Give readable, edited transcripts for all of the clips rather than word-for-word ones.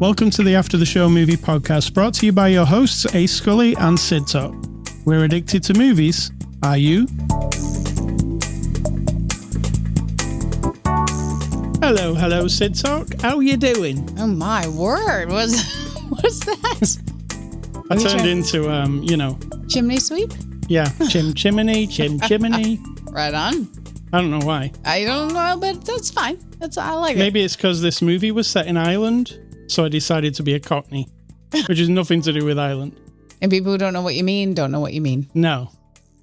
Welcome to the After the Show movie podcast, brought to you by your hosts Ascully and Cidtalk. We're addicted to movies. Are you? Hello, Cidtalk. How you doing? Oh my word! What's that? I turned into chimney sweep. Yeah, chimney. Right on. I don't know why. I don't know, but that's fine. I like it. Maybe it's because this movie was set in Ireland, so I decided to be a Cockney, which has nothing to do with Ireland. And people who don't know what you mean don't know what you mean. No.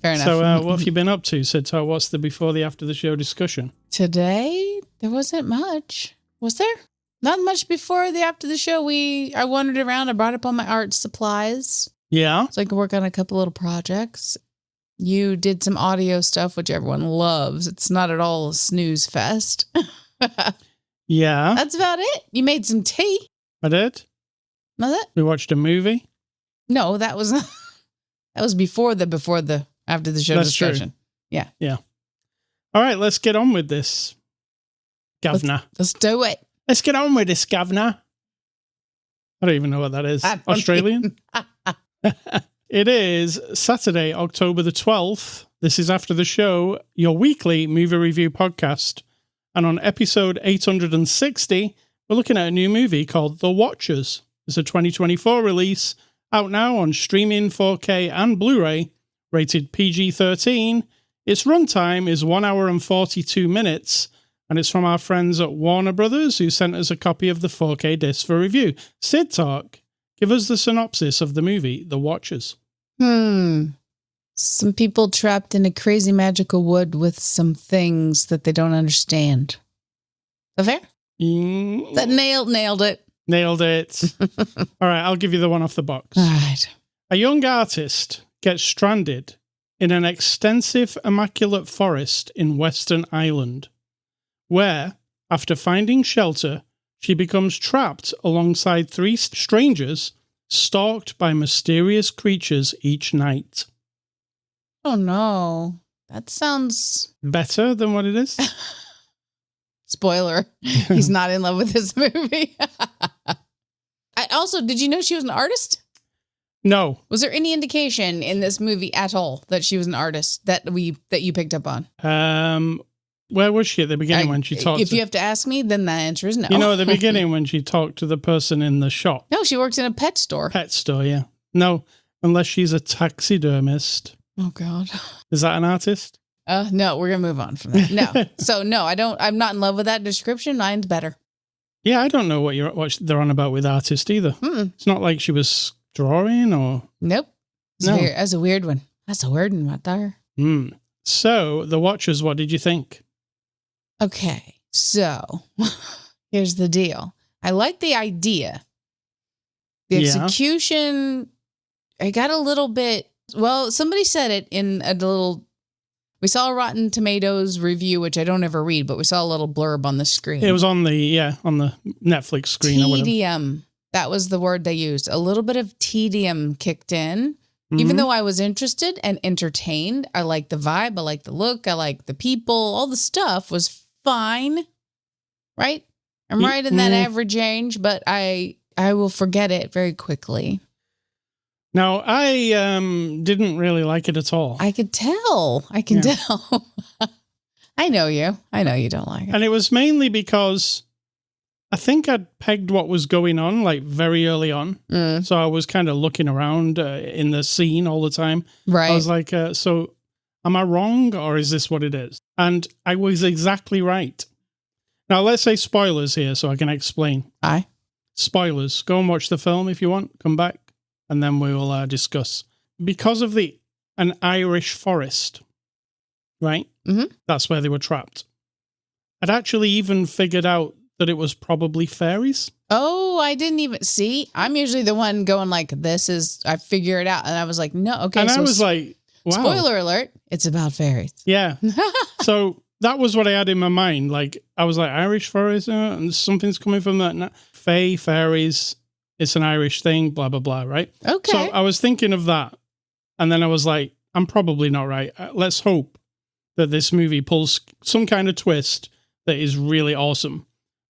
Fair enough. So what have you been up to, Cidtalk? What's the before the after the show discussion? Today, there wasn't much. Was there? Not much before the after the show. I wandered around. I brought up all my art supplies. Yeah. So I could work on a couple little projects. You did some audio stuff, which everyone loves. It's not at all a snooze fest. Yeah. That's about it. You made some tea. I did. Was it? We watched a movie. No, that was before the after the show discussion. True. Yeah. All right, let's get on with this, Governor. Let's do it. Let's get on with this, Governor. I don't even know what that is. Australian? It is Saturday, October the 12th. This is After the Show, your weekly movie review podcast. And on episode 860, we're looking at a new movie called The Watchers. It's a 2024 release, out now on streaming 4K and Blu-ray, rated PG-13. Its runtime is 1 hour and 42 minutes, and it's from our friends at Warner Brothers, who sent us a copy of the 4K disc for review. Cidtalk, give us the synopsis of the movie, The Watchers. Some people trapped in a crazy magical wood with some things that they don't understand. Is that fair? That nailed it. Nailed it. All right, I'll give you the one off the box. All right. A young artist gets stranded in an extensive, immaculate forest in Western Ireland, where, after finding shelter, she becomes trapped alongside 3 strangers stalked by mysterious creatures each night. Oh no. That sounds better than what it is. Spoiler. He's not in love with this movie. Did you know she was an artist? No. Was there any indication in this movie at all that she was an artist that you picked up on? Where was she at the beginning when she talked? If you have to ask me, then the answer is no. You know, at the beginning when she talked to the person in the shop. No, she works in a pet store. Pet store, yeah. No, unless she's a taxidermist. Oh, God. Is that an artist? No, we're going to move on from that. No. So, no, I'm not in love with that description. Mine's better. Yeah, I don't know what they're on about with artist either. It's not like she was drawing or... Nope. That's a weird one. That's a weird one right there. So, The Watchers, what did you think? Okay, so here's the deal. I like the idea. The execution, I got a little bit... Well, somebody said it in a little... We saw a Rotten Tomatoes review, which I don't ever read, but we saw a little blurb on the screen. It was on the Netflix screen or whatever. Tedium. That was the word they used. A little bit of tedium kicked in. Even though I was interested and entertained, I liked the vibe, I liked the look, I liked the people, all the stuff was fine, right? I'm right in that average range, but I will forget it very quickly. Now, I didn't really like it at all. I could tell. I can tell. I know you. I know you don't like it. And it was mainly because I think I'd pegged what was going on like very early on. So I was kind of looking around in the scene all the time. Right. I was like, so am I wrong or is this what it is? And I was exactly right. Now, let's say spoilers here so I can explain. Aye. Spoilers. Go and watch the film if you want. Come back and then we will discuss. Because of an Irish forest, right? That's where they were trapped. I'd actually even figured out that it was probably fairies. Oh, I didn't even see. I'm usually the one going like, I figure it out. And I was like, no, okay. And I was like, wow. Spoiler alert, it's about fairies. Yeah. So that was what I had in my mind. Like, I was like, Irish forest, and something's coming from that. Fairies, it's an Irish thing, blah, blah, blah, right? Okay. So I was thinking of that. And then I was like, I'm probably not right. Let's hope that this movie pulls some kind of twist that is really awesome.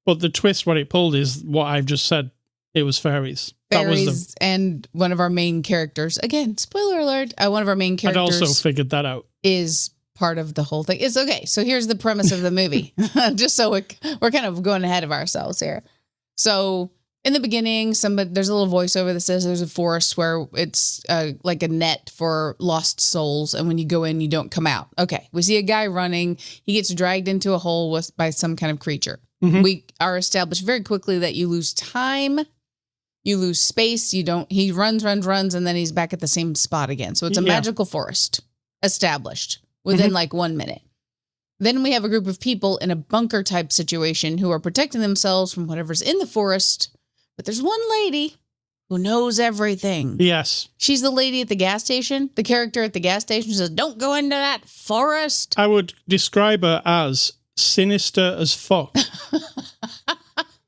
But the twist, what it pulled is what I've just said it was fairies. Fairies and one of our main characters. Again, spoiler alert. One of our main characters. I'd also figured that out. Is part of the whole thing. It's okay. So here's the premise of the movie. Just so we're kind of going ahead of ourselves here. So in the beginning, there's a little voiceover that says there's a forest where it's like a net for lost souls. And when you go in, you don't come out. Okay. We see a guy running. He gets dragged into a hole by some kind of creature. Mm-hmm. We are established very quickly that you lose time. You lose space. He runs, and then he's back at the same spot again. So it's a magical forest established within like 1 minute. Then we have a group of people in a bunker type situation who are protecting themselves from whatever's in the forest. But there's one lady who knows everything. Yes. She's the lady at the gas station. The character at the gas station says, don't go into that forest. I would describe her as sinister as fuck.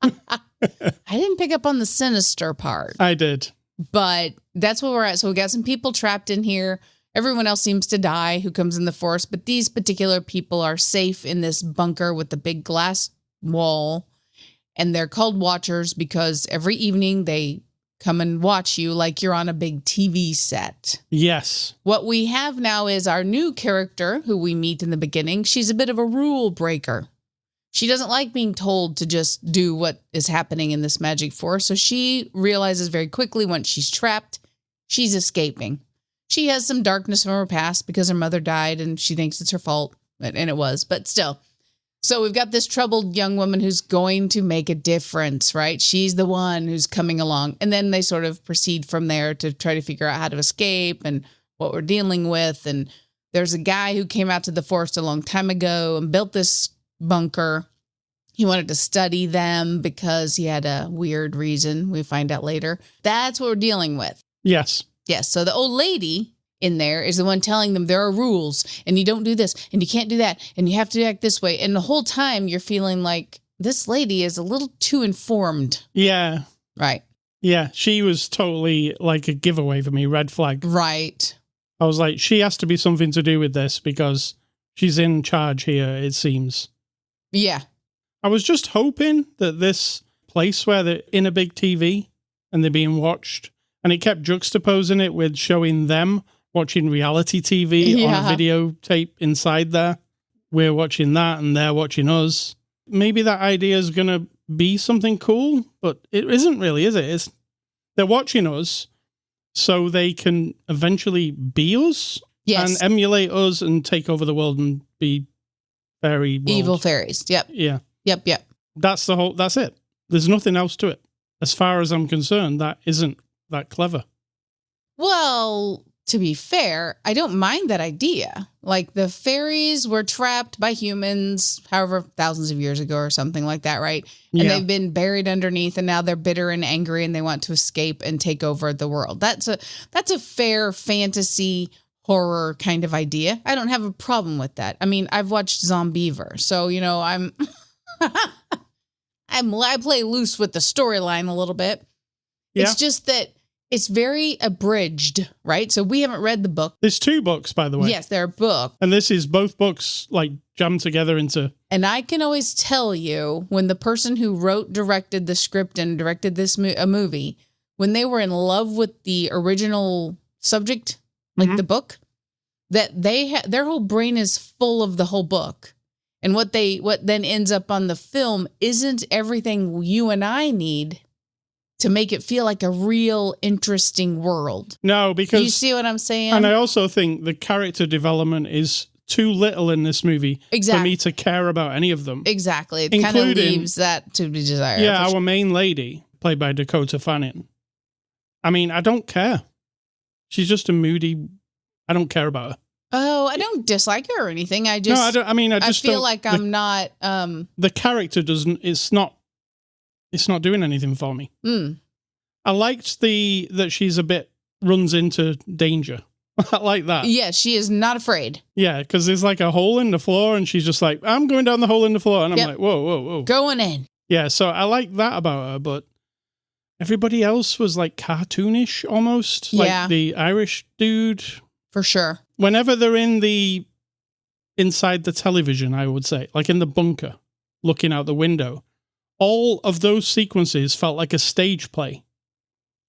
I didn't pick up on the sinister part. I did. But that's where we're at. So we got some people trapped in here. Everyone else seems to die who comes in the forest. But these particular people are safe in this bunker with the big glass wall. And they're called watchers because every evening they come and watch you like you're on a big TV set. Yes. What we have now is our new character who we meet in the beginning. She's a bit of a rule breaker. She doesn't like being told to just do what is happening in this magic forest. So she realizes very quickly once she's trapped, she's escaping. She has some darkness from her past because her mother died and she thinks it's her fault. And it was, but still. So we've got this troubled young woman who's going to make a difference, right? She's the one who's coming along. And then they sort of proceed from there to try to figure out how to escape and what we're dealing with. And there's a guy who came out to the forest a long time ago and built this bunker. He wanted to study them because he had a weird reason. We find out later. That's what we're dealing with. Yes. Yes. So the old lady in there is the one telling them there are rules and you don't do this and you can't do that and you have to act this way. And the whole time you're feeling like this lady is a little too informed. Yeah. Right. Yeah. She was totally like a giveaway for me. Red flag. Right. I was like, she has to be something to do with this because she's in charge here, it seems. Yeah. I was just hoping that this place where they're in a big TV and they're being watched, and it kept juxtaposing it with showing them watching reality TV on a videotape inside there. We're watching that and they're watching us. Maybe that idea is going to be something cool, but it isn't really, is it? They're watching us so they can eventually be us and emulate us and take over the world and be fairy world. Evil fairies. Yep. Yeah. Yep. That's it. There's nothing else to it. As far as I'm concerned, that isn't that clever. Well, to be fair, I don't mind that idea. Like the fairies were trapped by humans, however, thousands of years ago or something like that, right? And they've been buried underneath and now they're bitter and angry and they want to escape and take over the world. That's a fair fantasy horror kind of idea. I don't have a problem with that. I mean, I've watched Zombiever, so, I play loose with the storyline a little bit. Yeah. It's just that it's very abridged, right? So we haven't read the book. There's 2 books, by the way. Yes, they're a book. And this is both books like jammed together into... And I can always tell you when the person who directed the script and directed this a movie, when they were in love with the original subject, like the book, that their whole brain is full of the whole book. And what then ends up on the film isn't everything you and I need to make it feel like a real interesting world. No, because... You see what I'm saying? And I also think the character development is too little in this movie for me to care about any of them. Exactly. It kind of leaves that to be desired. Yeah, our main lady, played by Dakota Fanning. I mean, I don't care. She's just a moody... I don't care about her. Oh, I don't dislike her or anything. I just... No, I don't. I mean, I just feel like I'm not... The character doesn't... It's not doing anything for me. I liked that she's a bit runs into danger. I like that. Yeah, she is not afraid. Yeah, because there's like a hole in the floor and she's just like, I'm going down the hole in the floor. And I'm like, whoa. Going in. Yeah, so I like that about her, but everybody else was like cartoonish almost. Like the Irish dude. For sure. Whenever they're inside the television, I would say, like in the bunker, looking out the window, all of those sequences felt like a stage play.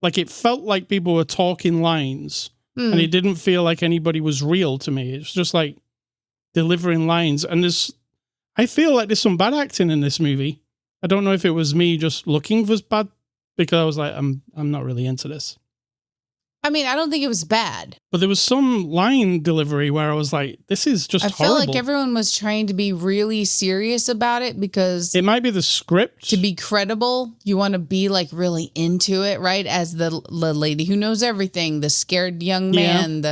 Like it felt like people were talking lines, and it didn't feel like anybody was real to me. It's just like delivering lines. And I feel like there's some bad acting in this movie. I don't know if it was me just looking for bad, because I was like, I'm not really into this. I mean, I don't think it was bad. But there was some line delivery where I was like, this is just horrible. I feel like everyone was trying to be really serious about it, because it might be the script. To be credible, you want to be like really into it, right? As the lady who knows everything, the scared young man,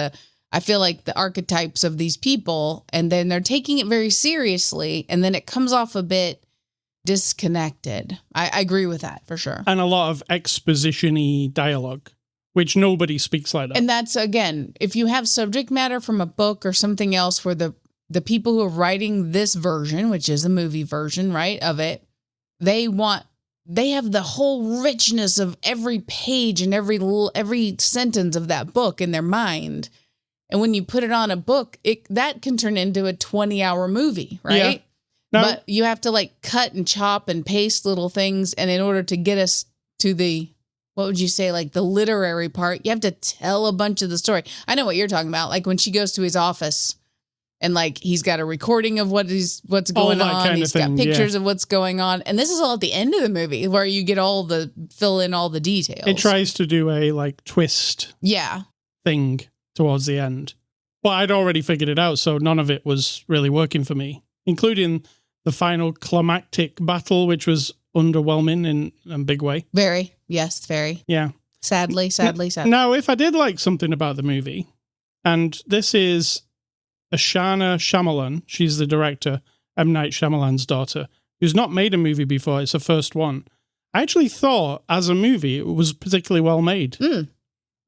I feel like the archetypes of these people, and then they're taking it very seriously, and then it comes off a bit disconnected. I agree with that for sure. And a lot of exposition-y dialogue, which nobody speaks like that. And that's, again, if you have subject matter from a book or something else where the people who are writing this version, which is a movie version, right, of it, they have the whole richness of every page and every sentence of that book in their mind. And when you put it on a book, that can turn into a 20-hour movie, right? Yeah. No. But you have to like cut and chop and paste little things. And in order to get us to the, what would you say, like the literary part, you have to tell a bunch of the story. I know what you're talking about. Like when she goes to his office and like he's got a recording of what's going on. He's got pictures of what's going on. And this is all at the end of the movie where you get fill in all the details. It tries to do a like twist thing towards the end. But I'd already figured it out, so none of it was really working for me, including the final climactic battle, which was underwhelming in a big way. Very. Yes, very. Yeah. Sadly. Now, if I did like something about the movie, and this is Ashana Shyamalan, she's the director, M. Night Shyamalan's daughter, who's not made a movie before, it's her first one. I actually thought, as a movie, it was particularly well made.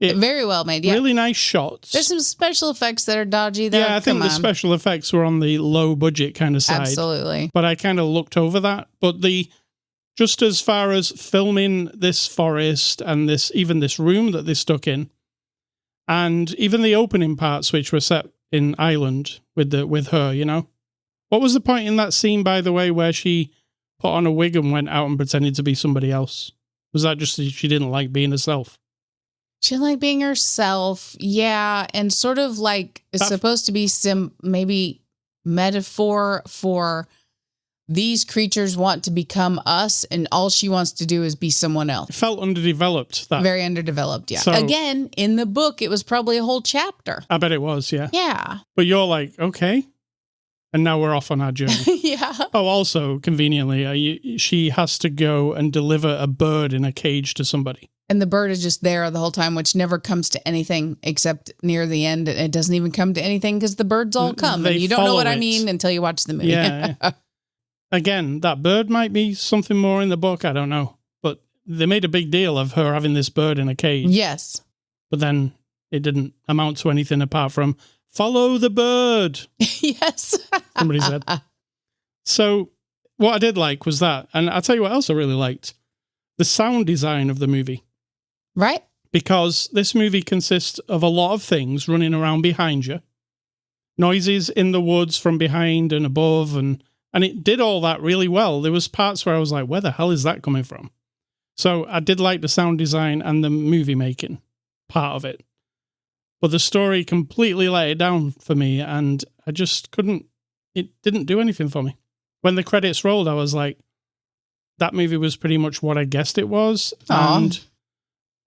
Very well made, yeah. Really nice shots. There's some special effects that are dodgy, though. Yeah, I think the special effects were on the low budget kind of side. Absolutely. But I kind of looked over that. But just as far as filming this forest and even this room that they stuck in, and even the opening parts, which were set in Ireland with her, you know? What was the point in that scene, by the way, where she put on a wig and went out and pretended to be somebody else? Was that just she didn't like being herself? She didn't like being herself, yeah, and sort of like it's supposed to be some maybe metaphor for these creatures want to become us, and all she wants to do is be someone else. It felt underdeveloped. Very underdeveloped, yeah. So, again, in the book, it was probably a whole chapter. I bet it was, yeah. Yeah. But you're like, okay. And now we're off on our journey. Yeah. Oh, also, conveniently, she has to go and deliver a bird in a cage to somebody. And the bird is just there the whole time, which never comes to anything except near the end. It doesn't even come to anything because the birds all come. And you don't know what I mean until you watch the movie. Yeah. Again, that bird might be something more in the book. I don't know. But they made a big deal of her having this bird in a cage. Yes. But then it didn't amount to anything apart from, follow the bird. Yes. Somebody said. So what I did like was that. And I'll tell you what else I really liked. The sound design of the movie. Right. Because this movie consists of a lot of things running around behind you. Noises in the woods from behind and above. And it did all that really well. There was parts where I was like, where the hell is that coming from? So I did like the sound design and the movie making part of it. But the story completely let it down for me. And I just it didn't do anything for me. When the credits rolled, I was like, that movie was pretty much what I guessed it was. Aww. And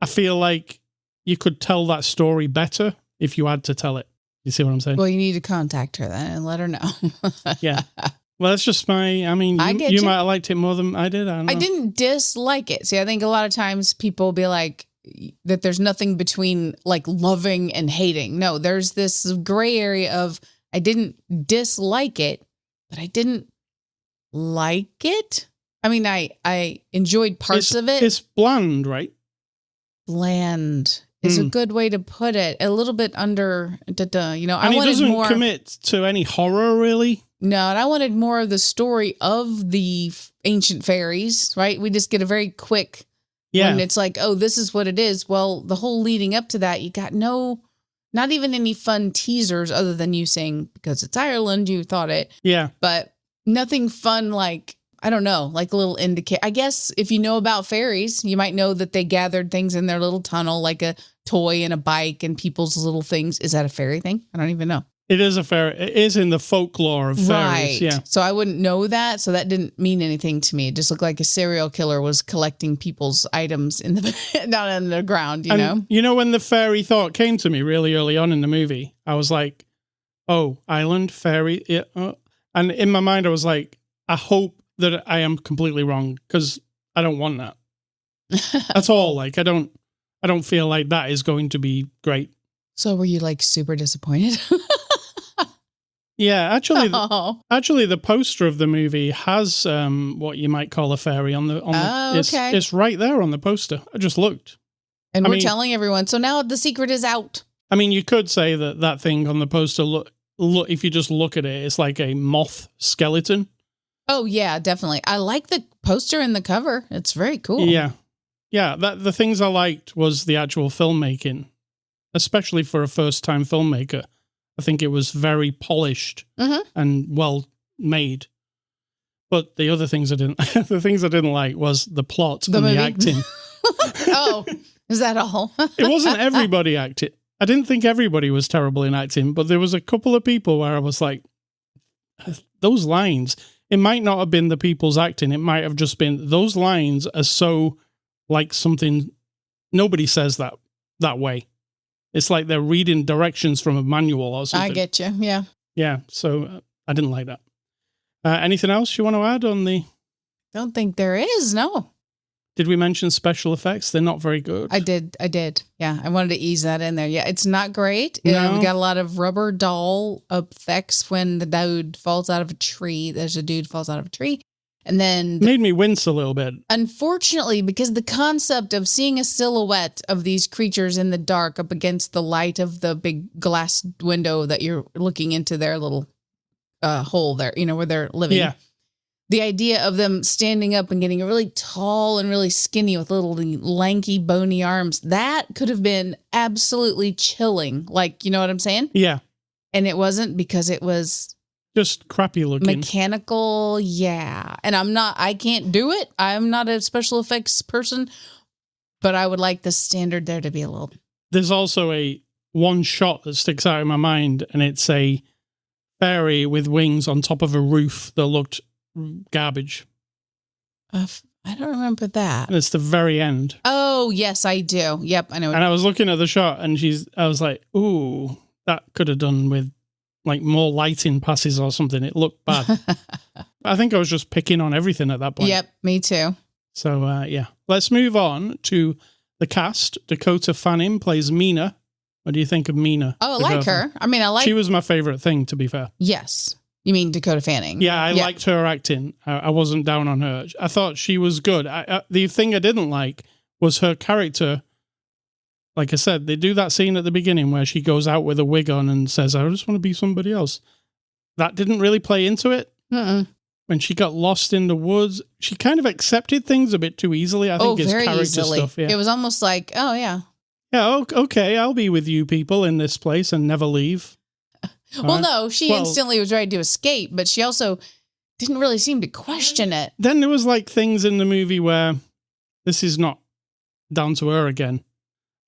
I feel like you could tell that story better if you had to tell it. You see what I'm saying? Well, you need to contact her then and let her know. Yeah. Well, that's just you might have liked it more than I did. I didn't dislike it. See, I think a lot of times people will be like that there's nothing between like loving and hating. No, there's this gray area of I didn't dislike it, but I didn't like it. I mean, I enjoyed parts of it. It's bland, right? Bland is a good way to put it. A little bit under, you know, and I wanted doesn't more commit to any horror, really. No, and I wanted more of the story of the ancient fairies, right? We just get a very quick, when it's like, oh, this is what it is. Well, the whole leading up to that, you got not even any fun teasers other than you saying, because it's Ireland, you thought it. Yeah. But nothing fun like, I don't know, like a little indicator. I guess if you know about fairies, you might know that they gathered things in their little tunnel, like a toy and a bike and people's little things. Is that a fairy thing? I don't even know. It is a fairy. It is in the folklore of fairies. Right. Yeah. So I wouldn't know that. So that didn't mean anything to me. It just looked like a serial killer was collecting people's items in the down in the ground, you know? You know, when the fairy thought came to me really early on in the movie, I was like, oh, island, fairy. Yeah. And in my mind, I was like, I hope that I am completely wrong because I don't want that. That's all. Like, I don't feel like that is going to be great. So were you like super disappointed? Yeah, actually, the poster of the movie has what you might call a fairy on the. Okay. It's right there on the poster. I just looked, and we're telling everyone. So now the secret is out. I mean, you could say that thing on the poster. Look. If you just look at it, it's like a moth skeleton. Oh yeah, definitely. I like the poster and the cover. It's very cool. Yeah. The things I liked was the actual filmmaking, especially for a first-time filmmaker. I think it was very polished and well made. But the other things I didn't like was the plot and the acting. Oh, is that all? It wasn't everybody acting. I didn't think everybody was terrible in acting, but there was a couple of people where I was like, those lines, it might not have been the people's acting. It might have just been those lines are so like something nobody says that way. It's like they're reading directions from a manual or something. I get you. Yeah. Yeah. So I didn't like that. Anything else you want to add on the? Don't think there is. No. Did we mention special effects? They're not very good. I did. Yeah. I wanted to ease that in there. Yeah. It's not great. No. We got a lot of rubber doll effects when the dude falls out of a tree. There's a dude falls out of a tree. And then made me wince a little bit. Unfortunately, because the concept of seeing a silhouette of these creatures in the dark up against the light of the big glass window that you're looking into their little hole there, you know, where they're living. Yeah. The idea of them standing up and getting really tall and really skinny with little lanky, bony arms, that could have been absolutely chilling. Like, you know what I'm saying? Yeah. And it wasn't because it was just crappy looking. Mechanical, yeah. And I can't do it. I'm not a special effects person, but I would like the standard there to be a little. There's also one shot that sticks out in my mind, and it's a fairy with wings on top of a roof that looked garbage. I don't remember that. And it's the very end. Oh, yes, I do. Yep, I know. And I was looking at the shot, and I was like, ooh, that could have done with like more lighting passes or something. It looked bad. I think I was just picking on everything at that point. Yep, me too. So, yeah. Let's move on to the cast. Dakota Fanning plays Mina. What do you think of Mina? Oh, I like her. I mean, She was my favorite thing, to be fair. Yes. You mean Dakota Fanning? Yeah, I liked her acting. I wasn't down on her. I thought she was good. The thing I didn't like was her character. Like I said, they do that scene at the beginning where she goes out with a wig on and says, I just want to be somebody else. That didn't really play into it. When she got lost in the woods, she kind of accepted things a bit too easily. I think it's character easily. stuff. Yeah. It was almost like, oh, yeah. Yeah, okay, I'll be with you people in this place and never leave. Well, no, she instantly was ready to escape, but she also didn't really seem to question it. Then there was like things in the movie where this is not down to her again.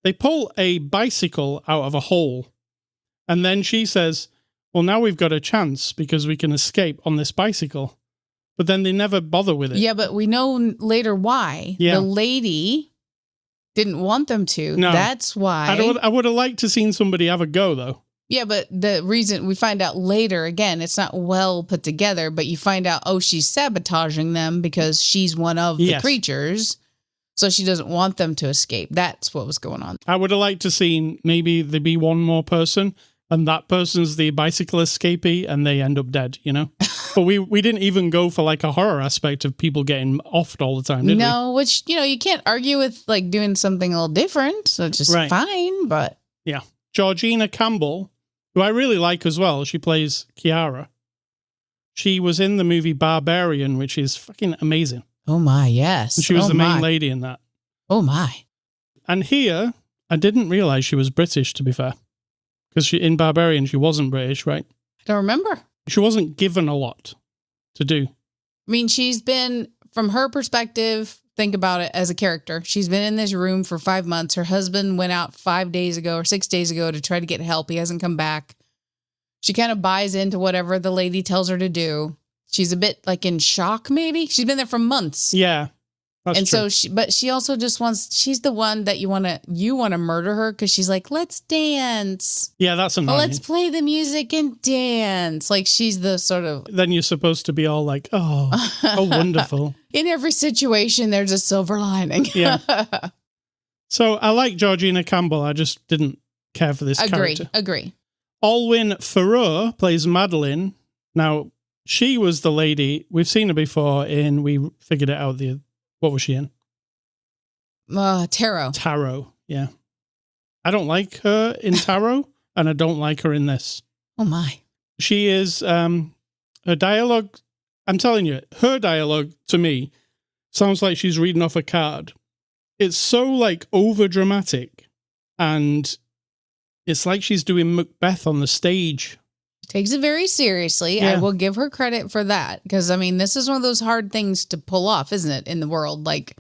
They pull a bicycle out of a hole, and then she says, well, now we've got a chance because we can escape on this bicycle. But then they never bother with it. Yeah, but we know later why. Yeah. The lady didn't want them to. No. That's why. I would have liked to seen somebody have a go, though. Yeah, but the reason we find out later, again, it's not well put together, but you find out, she's sabotaging them because she's one of the creatures. So she doesn't want them to escape. That's what was going on. I would have liked to seen maybe there be one more person and that person's the bicycle escapee and they end up dead, you know? But we didn't even go for like a horror aspect of people getting offed all the time, did we? No, which, you can't argue with like doing something a little different. So it's just fine, but. Yeah. Georgina Campbell, who I really like as well. She plays Kiara. She was in the movie Barbarian, which is fucking amazing. Oh my, yes. And she was the main lady in that. Oh my. And here, I didn't realize she was British, to be fair. Because in Barbarian, she wasn't British, right? I don't remember. She wasn't given a lot to do. I mean, she's been, from her perspective, think about it as a character. She's been in this room for 5 months. Her husband went out 5 days ago or 6 days ago to try to get help. He hasn't come back. She kind of buys into whatever the lady tells her to do. She's a bit like in shock, maybe. She's been there for months. Yeah. That's and true. So she also just wants, she's the one that you want to murder her because she's like, let's dance. Yeah, that's annoying. Let's play the music and dance. Like she's the sort of. Then you're supposed to be all like, oh, wonderful. In every situation, there's a silver lining. Yeah. So I like Georgina Campbell. I just didn't care for this character. Agree. Alwyn Farrow plays Madeline. Now, she was the lady, we've seen her before we figured it out what was she in? Tarot. Tarot, yeah. I don't like her in Tarot, and I don't like her in this. Oh, my. She is, her dialogue, I'm telling you, her dialogue to me sounds like she's reading off a card. It's so, like, over-dramatic, and it's like she's doing Macbeth on the stage. Takes it very seriously. Yeah. I will give her credit for that. Because, I mean, this is one of those hard things to pull off, isn't it, in the world? Like,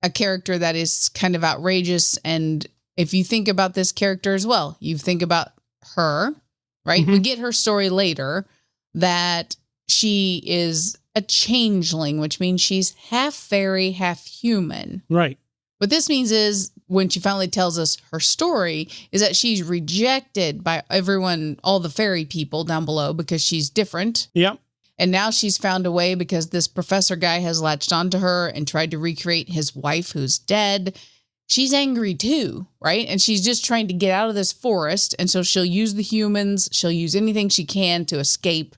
a character that is kind of outrageous. And if you think about this character as well, you think about her, right? Mm-hmm. We get her story later that she is a changeling, which means she's half fairy, half human. Right. What this means is when she finally tells us her story is that she's rejected by everyone, all the fairy people down below because she's different. Yep. And now she's found a way because this professor guy has latched onto her and tried to recreate his wife who's dead. She's angry too, right? And she's just trying to get out of this forest. And so she'll use the humans. She'll use anything she can to escape.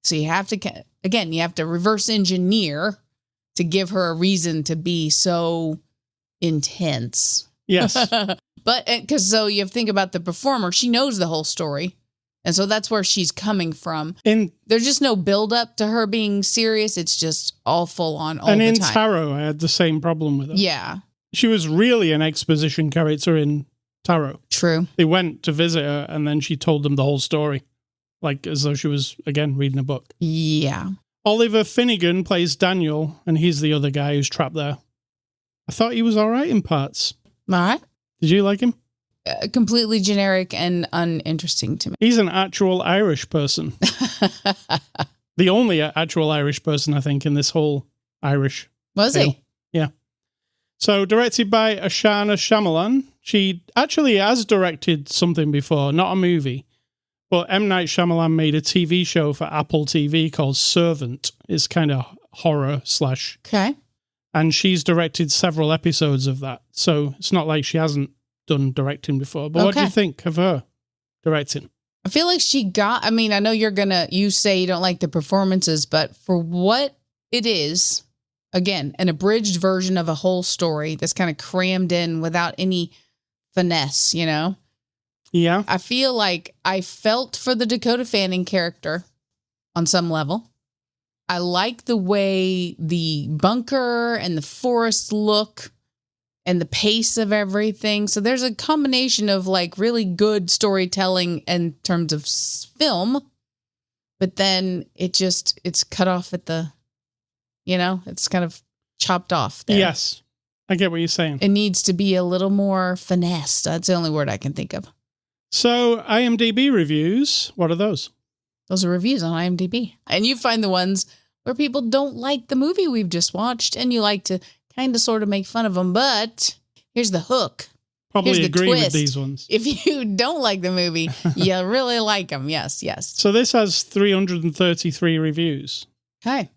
So you have to, again, you have to reverse engineer to give her a reason to be so intense. Yes. But because so you have to think about the performer, she knows the whole story. And so that's where she's coming from. There's just no build up to her being serious. It's just all full on all the time. And in Tarot, I had the same problem with her. Yeah. She was really an exposition character in Tarot. True. They went to visit her and then she told them the whole story. Like as though she was, again, reading a book. Yeah. Oliver Finnegan plays Daniel, and he's the other guy who's trapped there. I thought he was all right in parts. All right. Did you like him? Completely generic and uninteresting to me. He's an actual Irish person. The only actual Irish person, I think, in this whole Irish. Was tale. he? Yeah. So directed by Ashana Shyamalan. She actually has directed something before, not a movie. But M. Night Shyamalan made a TV show for Apple TV called Servant. It's kind of horror / Okay. And she's directed several episodes of that. So it's not like she hasn't done directing before. But What do you think of her directing? I feel like I mean, I know you say you don't like the performances, but for what it is, again, an abridged version of a whole story that's kind of crammed in without any finesse, you know? Yeah. I feel like I felt for the Dakota Fanning character on some level. I like the way the bunker and the forest look and the pace of everything. So there's a combination of like really good storytelling in terms of film, but then it's cut off at it's kind of chopped off there. Yes. I get what you're saying. It needs to be a little more finessed. That's the only word I can think of. So IMDB reviews, what are those? Those are reviews on IMDb. And you find the ones where people don't like the movie we've just watched and you like to kind of sort of make fun of them. But here's the hook. Probably here's agree the twist. with these ones. If you don't like the movie, you really like them. Yes. So this has 333 reviews. Okay.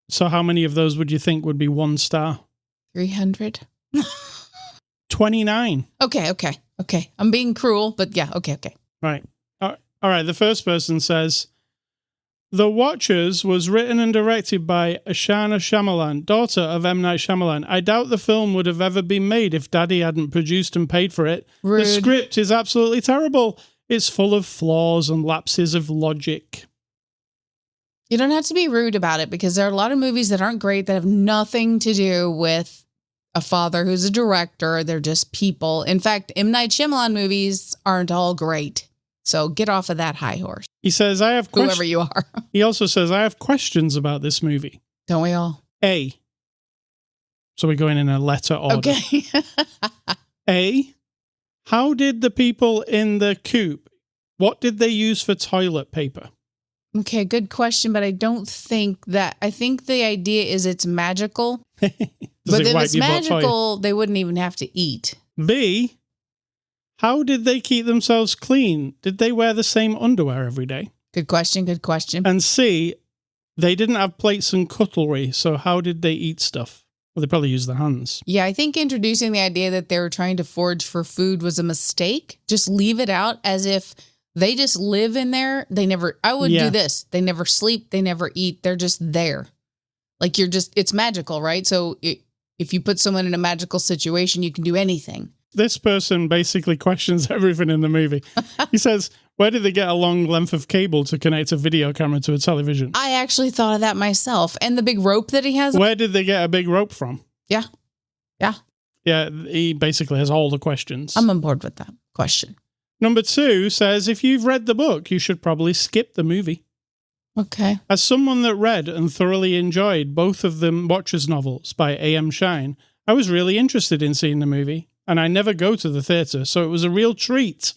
So how many of those would you think would be 1 star? 300. 29. Okay. I'm being cruel, but yeah. Okay. Right. All right. The first person says, The Watchers was written and directed by Ashana Shyamalan, daughter of M. Night Shyamalan. I doubt the film would have ever been made if Daddy hadn't produced and paid for it. Rude. The script is absolutely terrible. It's full of flaws and lapses of logic. You don't have to be rude about it because there are a lot of movies that aren't great that have nothing to do with a father who's a director. They're just people. In fact, M. Night Shyamalan movies aren't all great. So get off of that high horse. He says, I have whoever you are. He also says, I have questions about this movie. Don't we all? A. So we're going in a letter order. Okay. A. How did the people in the coop, what did they use for toilet paper? Okay, good question, but I don't think that. I think the idea is it's magical. But if it's magical, they wouldn't even have to eat. B. How did they keep themselves clean? Did they wear the same underwear every day? Good question, good question. And C. They didn't have plates and cutlery, so how did they eat stuff? Well, they probably used their hands. Yeah, I think introducing the idea that they were trying to forage for food was a mistake. Just leave it out as if they just live in there. I would do this. They never sleep. They never eat. They're just there. Like it's magical, right? So if you put someone in a magical situation, you can do anything. This person basically questions everything in the movie. He says, where did they get a long length of cable to connect a video camera to a television? I actually thought of that myself. And the big rope that he has. Where did they get a big rope from? Yeah. Yeah. Yeah, he basically has all the questions. I'm on board with that question. Number 2 says, if you've read the book, you should probably skip the movie. Okay. As someone that read and thoroughly enjoyed both of the Watcher's novels by A.M. Shine, I was really interested in seeing the movie, and I never go to the theatre, so it was a real treat.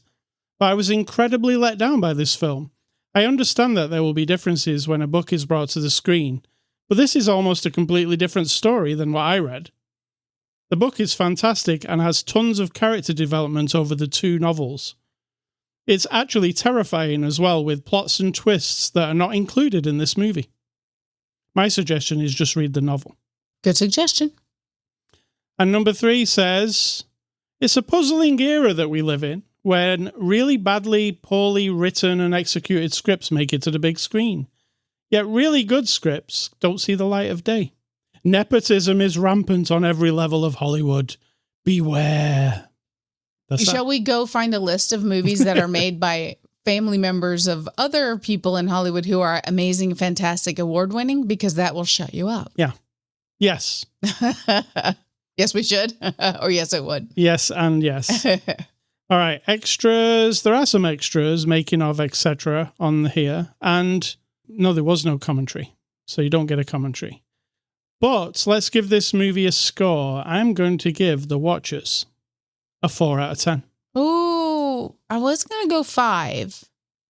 But I was incredibly let down by this film. I understand that there will be differences when a book is brought to the screen, but this is almost a completely different story than what I read. The book is fantastic and has tons of character development over the 2 novels. It's actually terrifying as well, with plots and twists that are not included in this movie. My suggestion is just read the novel. Good suggestion. And number 3 says, it's a puzzling era that we live in, when really badly, poorly written and executed scripts make it to the big screen. Yet really good scripts don't see the light of day. Nepotism is rampant on every level of Hollywood. Beware. Shall we go find a list of movies that are made by family members of other people in Hollywood who are amazing, fantastic, award-winning? Because that will shut you up. Yeah. Yes. Yes, we should. Or yes, it would. Yes and yes. All right. Extras. There are some extras, making of, etc. on here. And no, there was no commentary. So you don't get a commentary. But let's give this movie a score. I'm going to give The Watchers a 4 out of 10. Ooh, I was going to go 5.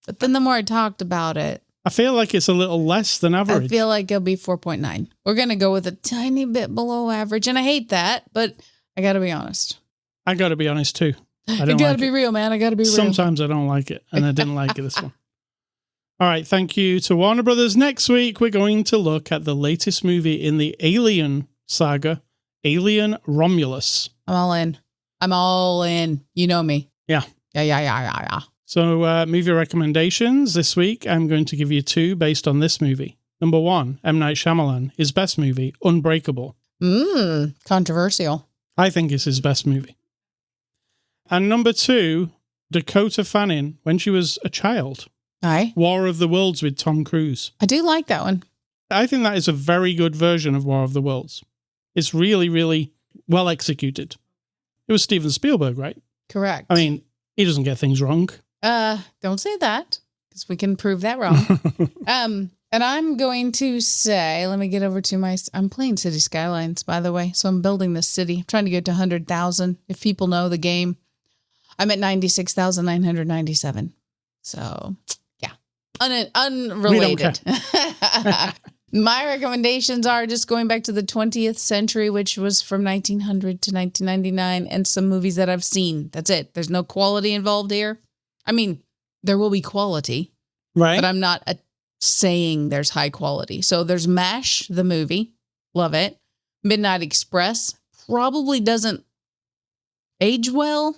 But then the more I talked about it, I feel like it's a little less than average. I feel like it'll be 4.9. We're going to go with a tiny bit below average. And I hate that, but I got to be honest. I got to be honest too. I don't got to be real, man. I got to be real. Sometimes I don't like it, and I didn't like it this one. All right, thank you to Warner Brothers. Next week, we're going to look at the latest movie in the Alien saga, Alien Romulus. I'm all in. I'm all in. You know me. Yeah. Yeah. So, movie recommendations this week, I'm going to give you 2 based on this movie. Number 1, M. Night Shyamalan, his best movie, Unbreakable. Controversial. I think it's his best movie. And number 2, Dakota Fanning, when she was a child. Aye. War of the Worlds with Tom Cruise. I do like that one. I think that is a very good version of War of the Worlds. It's really, really well executed. It was Steven Spielberg, right? Correct. I mean, he doesn't get things wrong. Don't say that, because we can prove that wrong. And I'm going to say, let me get over to I'm playing City Skylines, by the way. So I'm building this city. I'm trying to get to 100,000. If people know the game, I'm at 96,997. So, yeah. Unrelated. We don't care. My recommendations are just going back to the 20th century, which was from 1900 to 1999, and some movies that I've seen. That's it. There's no quality involved here. I mean, there will be quality, right? But I'm not saying there's high quality. So there's MASH, the movie. Love it. Midnight Express probably doesn't age well,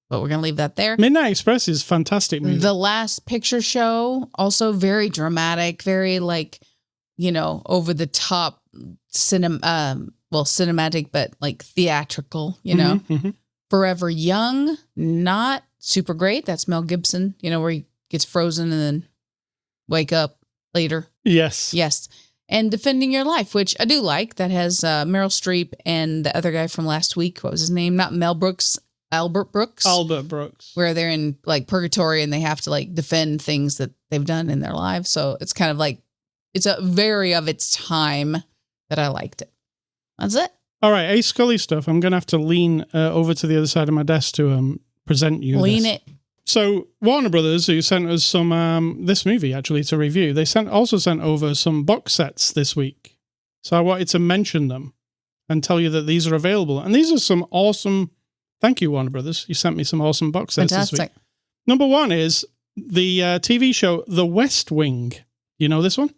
but we're going to leave that there. Midnight Express is a fantastic movie. The Last Picture Show, also very dramatic, very over the top cinematic, but like theatrical, Mm-hmm. Forever Young, not super great. That's Mel Gibson, where he gets frozen and then wake up later. Yes. And Defending Your Life, which I do like. That has Meryl Streep and the other guy from last week. What was his name? Not Mel Brooks. Albert Brooks. Where they're in like purgatory and they have to like defend things that they've done in their lives. So it's kind of like it's a very of its time that I liked it. That's it. All right, Ascully stuff. I'm going to have to lean over to the other side of my desk to present you Lean this. it. So Warner Brothers, who sent us some this movie actually to review, they also sent over some box sets this week. So I wanted to mention them and tell you that these are available. And these are some awesome. Thank you, Warner Brothers. You sent me some awesome box sets this week. Number one is the TV show The West Wing. You know this one?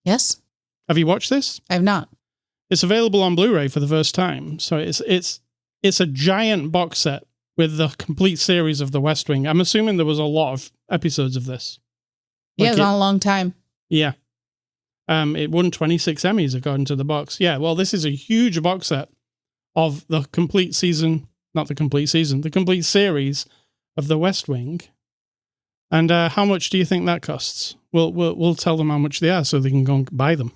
Yes. Have you watched this? I have not. It's available on Blu-ray for the first time. So it's a giant box set with the complete series of The West Wing. I'm assuming there was a lot of episodes of this. Yeah, it's not a long time. Yeah. It won 26 Emmys according to the box. Yeah, well, this is a huge box set of the complete season, not the complete season, the complete series of The West Wing. And how much do you think that costs? We'll tell them how much they are so they can go and buy them.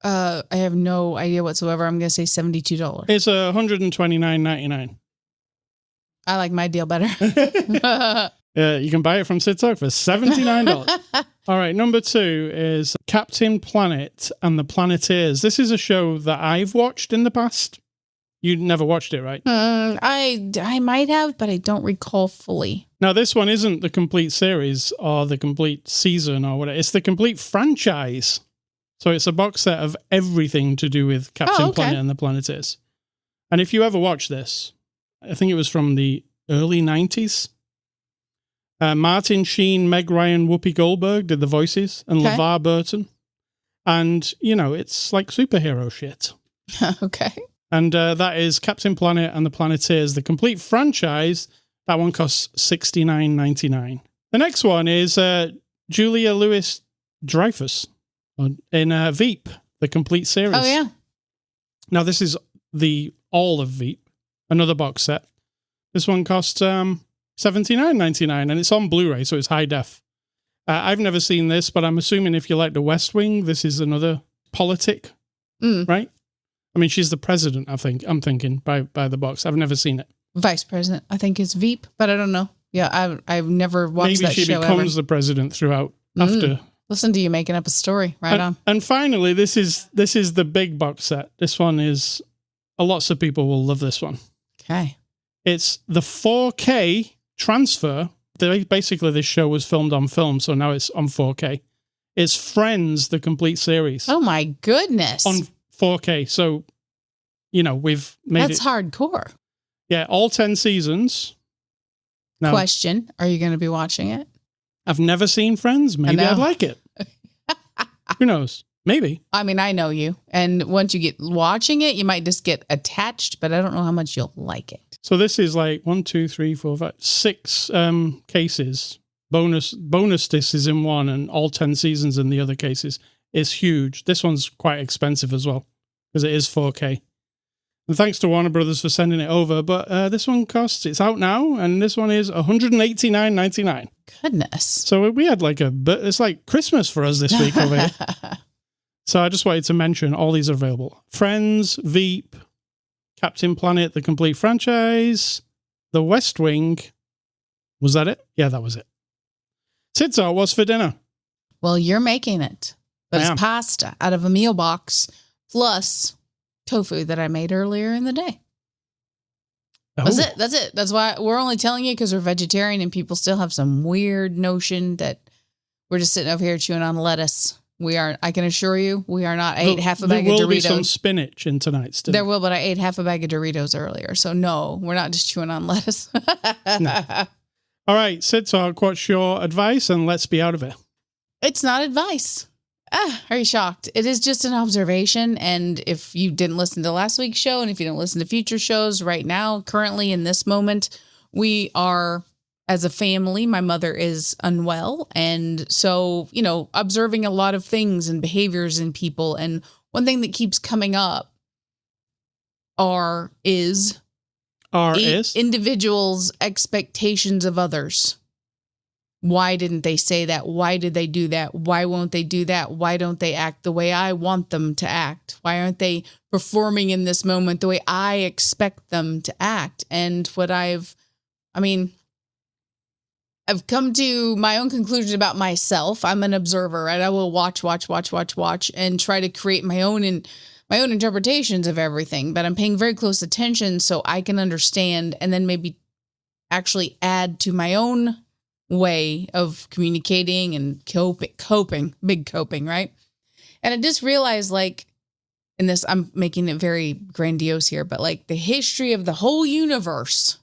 I have no idea whatsoever. I'm going to say $72. It's $129.99. I like my deal better. You can buy it from Cidtalk for $79. All right, number two is Captain Planet and the Planeteers. This is a show that I've watched in the past. You never watched it, right? I might have, but I don't recall fully. Now, this one isn't the complete series or the complete season or whatever. It's the complete franchise. So it's a box set of everything to do with Captain Planet and the Planeteers. And if you ever watch this, I think it was from the early 90s. Martin Sheen, Meg Ryan, Whoopi Goldberg did the voices, and LeVar Burton. And, it's like superhero shit. Okay. And that is Captain Planet and the Planeteers, the complete franchise. That one costs $69.99. The next one is Julia Louis-Dreyfus in Veep, the complete series. Oh, yeah. Now, this is all of Veep, another box set. This one costs $79.99, and it's on Blu-ray, so it's high def. I've never seen this, but I'm assuming if you like The West Wing, this is another politic, right? I mean, she's the president, I'm thinking, by the box. I've never seen it. Vice president, I think it's Veep, but I don't know. Yeah, I've never watched that show Maybe she becomes the president throughout after. Listen to you making up a story. Right on. And finally, this is the big box set. This one is, lots of people will love this one. Okay. It's the 4K transfer. Basically, this show was filmed on film, so now it's on 4K. It's Friends, the complete series. Oh my goodness. On 4K. So, we've made That's hardcore. Yeah, all 10 seasons. Now, question, are you going to be watching it? I've never seen Friends. Maybe I'd like it. Who knows? Maybe. I mean, I know you. And once you get watching it, you might just get attached, but I don't know how much you'll like it. So this is like 1, 2, 3, 4, 5, 6 cases. Bonus disc is in one, and all 10 seasons in the other cases. It's huge. This one's quite expensive as well because it is 4K. And thanks to Warner Brothers for sending it over. But this one it's out now, and this one is $189.99. Goodness. So we had it's like Christmas for us this week over here. So I just wanted to mention all these are available. Friends, Veep, Captain Planet, the complete franchise, The West Wing. Was that it? Yeah, that was it. Cidtalk, what's for dinner? Well, you're making it. But it's pasta out of a meal box plus tofu that I made earlier in the day. Oh. That's it. That's why we're only telling you because we're vegetarian and people still have some weird notion that we're just sitting over here chewing on lettuce. I can assure you, we are not. I ate half a bag of Doritos. There will be some spinach in tonight's dinner. There will, but I ate half a bag of Doritos earlier. So no, we're not just chewing on lettuce. No. All right, Cidtalk, what's your advice? And let's be out of it. It's not advice. Are you shocked? It is just an observation. And if you didn't listen to last week's show, and if you didn't listen to future shows right now, currently in this moment, we are, as a family, my mother is unwell. And so, observing a lot of things and behaviors in people. And one thing that keeps coming up is individuals' expectations of others. Why didn't they say that? Why did they do that? Why won't they do that? Why don't they act the way I want them to act? Why aren't they performing in this moment the way I expect them to act? And I've come to my own conclusion about myself. I'm an observer, right? I will watch, and try to create my own interpretations of everything. But I'm paying very close attention so I can understand and then maybe actually add to my own way of communicating and coping, right? And I just realized, like, in this, I'm making it very grandiose here, but like the history of the whole universe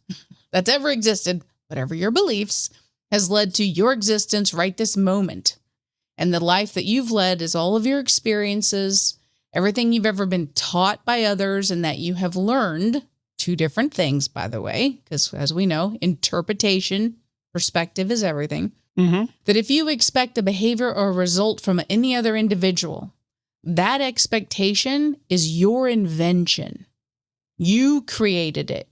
that's ever existed, whatever your beliefs, has led to your existence right this moment. And the life that you've led is all of your experiences, everything you've ever been taught by others, and that you have learned. Two different things, by the way, because as we know, interpretation, perspective is everything. Mm-hmm. That if you expect a behavior or a result from any other individual, that expectation is your invention. You created it.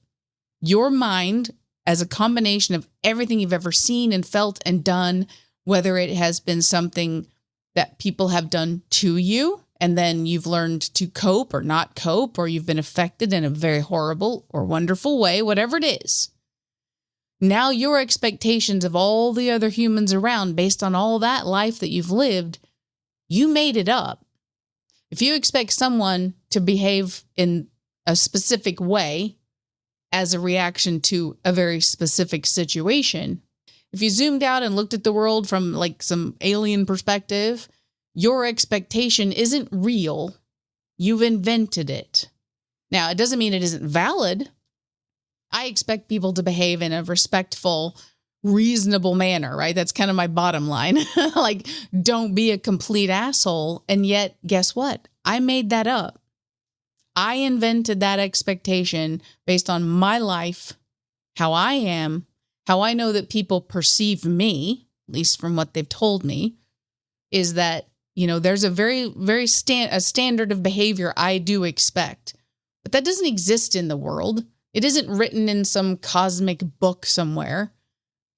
Your mind, as a combination of everything you've ever seen and felt and done, whether it has been something that people have done to you, and then you've learned to cope or not cope, or you've been affected in a very horrible or wonderful way, whatever it is. Now your expectations of all the other humans around, based on all that life that you've lived, you made it up. If you expect someone to behave in a specific way as a reaction to a very specific situation, if you zoomed out and looked at the world from like some alien perspective, your expectation isn't real. You've invented it. Now, it doesn't mean it isn't valid. I expect people to behave in a respectful, reasonable manner, right? That's kind of my bottom line. Like, don't be a complete asshole. And yet, guess what? I made that up. I invented that expectation based on my life, how I am, how I know that people perceive me, at least from what they've told me, is that, you know, there's a very standard of behavior I do expect. But that doesn't exist in the world. It isn't written in some cosmic book somewhere.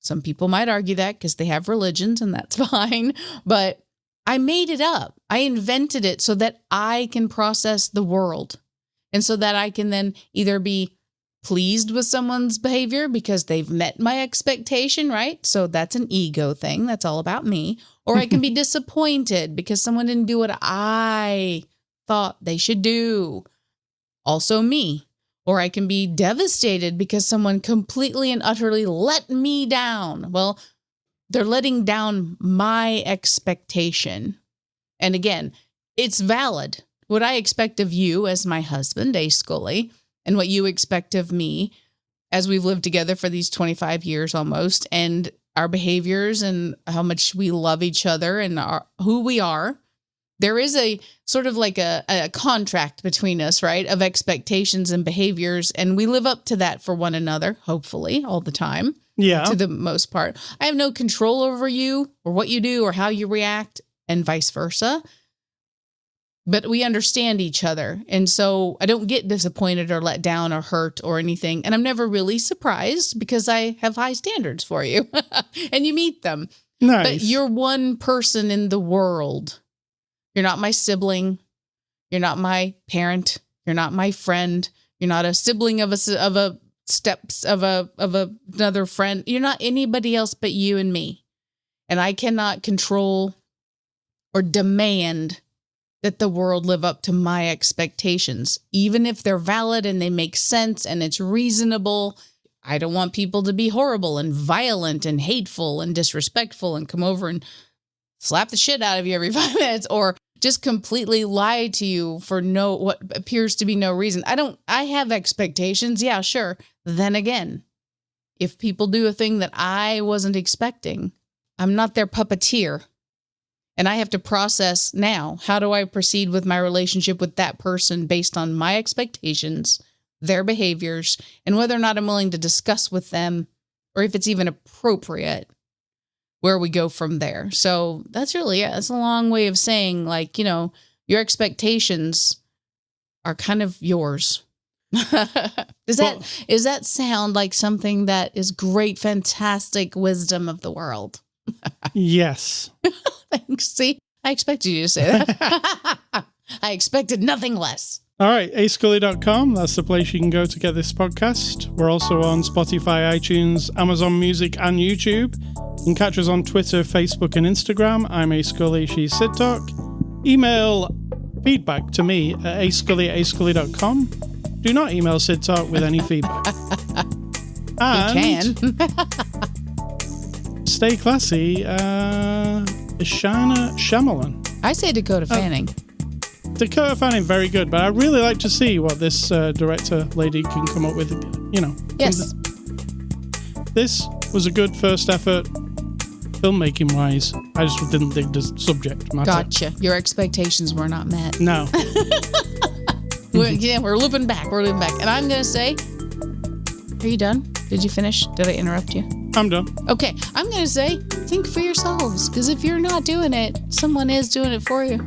Some people might argue that because they have religions, and that's fine. But I made it up. I invented it so that I can process the world. And so that I can then either be pleased with someone's behavior because they've met my expectation, right? So that's an ego thing. That's all about me. Or I can be disappointed because someone didn't do what I thought they should do. Also me. Or I can be devastated because someone completely and utterly let me down. Well, they're letting down my expectation. And again, it's valid. What I expect of you as my husband, Ascully, and what you expect of me as we've lived together for these 25 years almost, and our behaviors and how much we love each other and who we are. There is a sort of like a contract between us, right, of expectations and behaviors, and we live up to that for one another, hopefully, all the time. Yeah. To the most part. I have no control over you or what you do or how you react, and vice versa. But we understand each other. And so I don't get disappointed or let down or hurt or anything. And I'm never really surprised because I have high standards for you. And you meet them. Nice. But you're one person in the world. You're not my sibling. You're not my parent. You're not my friend. You're not a sibling of another friend. You're not anybody else but you and me. And I cannot control or demand that the world live up to my expectations, even if they're valid and they make sense and it's reasonable. I don't want people to be horrible and violent and hateful and disrespectful and come over and slap the shit out of you every 5 minutes or just completely lie to you for what appears to be no reason. I have expectations. Yeah, sure. Then again, if people do a thing that I wasn't expecting, I'm not their puppeteer. And I have to process now, how do I proceed with my relationship with that person based on my expectations, their behaviors, and whether or not I'm willing to discuss with them, or if it's even appropriate, where we go from there. So that's really it. That's a long way of saying, like, you know, your expectations are kind of yours. Does that sound like something that is great, fantastic wisdom of the world? Yes. Thanks. See, I expected you to say that. I expected nothing less. All right, ascully.com. That's the place you can go to get this podcast. We're also on Spotify, iTunes, Amazon Music, and YouTube. You can catch us on Twitter, Facebook, and Instagram. I'm Ascully, she's Cidtalk. Email feedback to me at ascully@ascully.com. Do not email Cidtalk with any feedback. And you can. Stay classy, Ishana Shyamalan. I say Dakota Fanning. Dakota Fanning, very good, but I'd really like to see what this director lady can come up with, Yes. This was a good first effort, filmmaking-wise. I just didn't dig the subject matter. Gotcha. Your expectations were not met. No. We're looping back. And I'm going to say, are you done? Did you finish? Did I interrupt you? I'm done. Okay. I'm going to say, think for yourselves, because if you're not doing it, someone is doing it for you.